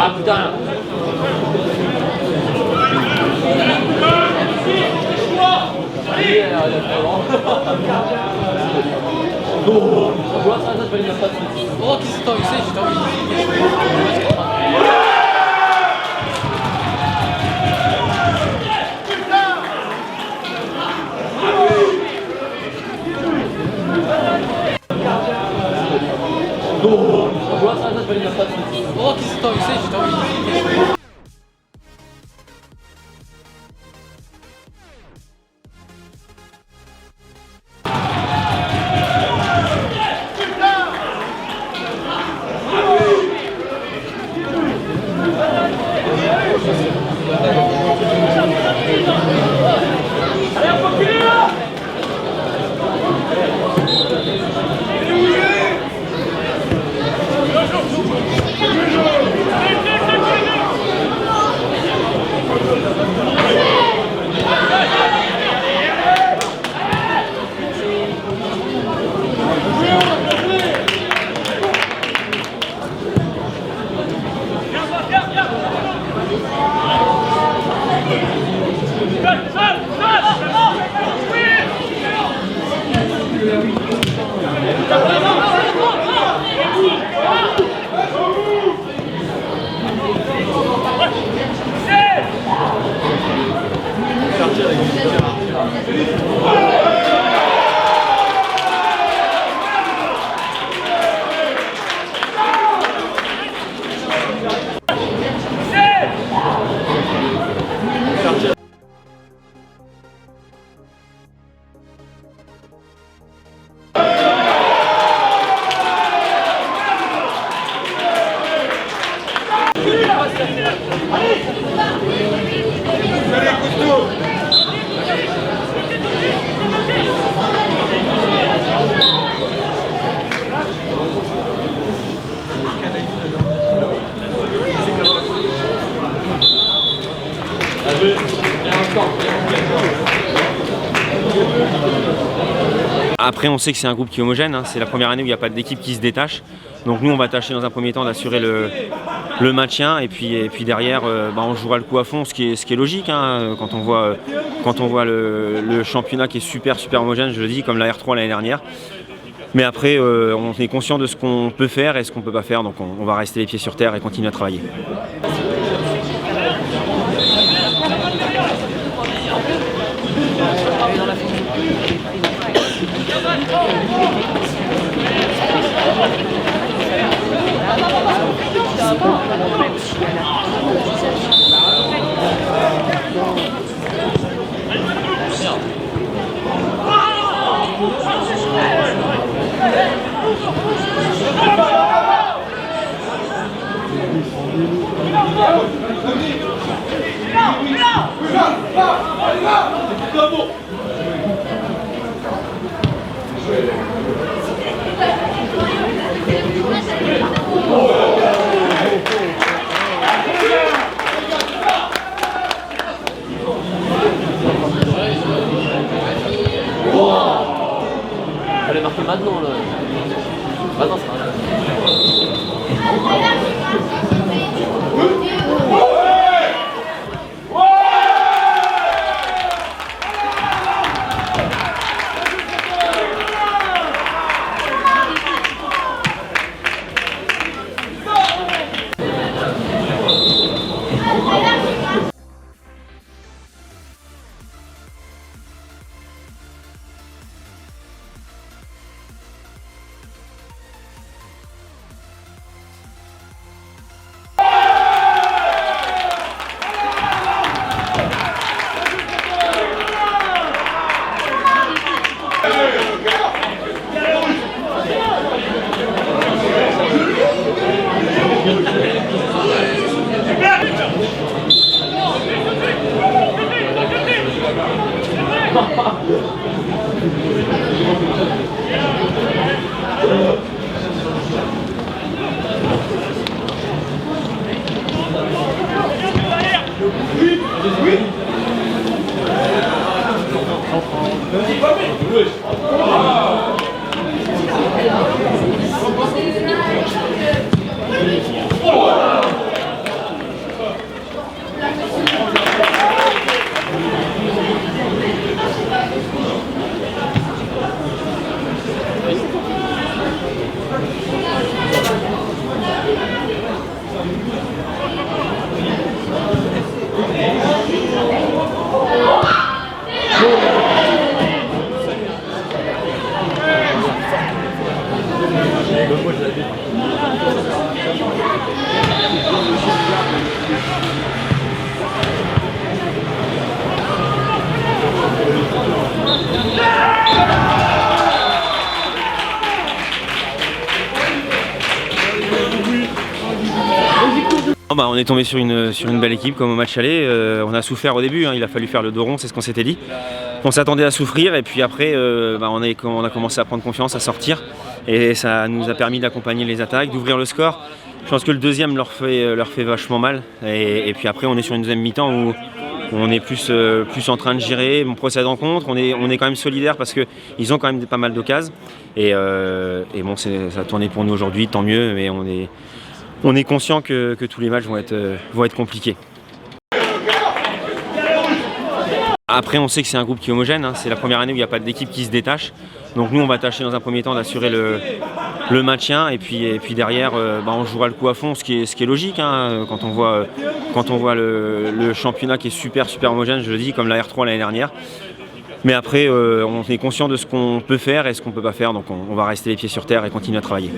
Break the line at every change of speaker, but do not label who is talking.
Ah putain. Oh, qu'est-ce que t'as eu, j'ai envie de... Oh, qu'est-ce que t'as eu, j'ai envie de...
Après, on sait que c'est un groupe qui est homogène, hein. C'est la première année où il n'y a pas d'équipe qui se détache. Donc nous, on va tâcher dans un premier temps d'assurer le maintien et puis derrière, on jouera le coup à fond, ce qui est logique, hein, quand on voit le championnat qui est super homogène, je le dis, comme la R3 l'année dernière. Mais après, on est conscient de ce qu'on peut faire et ce qu'on ne peut pas faire, donc on va rester les pieds sur terre et continuer à travailler.
Fallait marquer maintenant là. Maintenant ça va.
On est tombé sur une belle équipe comme au match aller. On a souffert au début, hein, il a fallu faire le dos rond, c'est ce qu'on s'était dit. On s'attendait à souffrir et puis après on a commencé à prendre confiance, à sortir et ça nous a permis d'accompagner les attaques, d'ouvrir le score. Je pense que le deuxième leur fait vachement mal et puis après on est sur une deuxième mi-temps où on est plus en train de gérer, on procède en contre, on est quand même solidaire parce qu'ils ont quand même pas mal d'occasions et bon ça a tourné pour nous aujourd'hui, tant mieux, mais on est conscient que tous les matchs vont être compliqués. Après, on sait que c'est un groupe qui est homogène, hein. C'est la première année où il n'y a pas d'équipe qui se détache. Donc nous, on va tâcher dans un premier temps d'assurer le maintien et puis derrière, on jouera le coup à fond, ce qui est logique, hein, quand on voit le championnat qui est super homogène, je le dis, comme la R3 l'année dernière. Mais après, on est conscient de ce qu'on peut faire et ce qu'on ne peut pas faire, donc on va rester les pieds sur terre et continuer à travailler.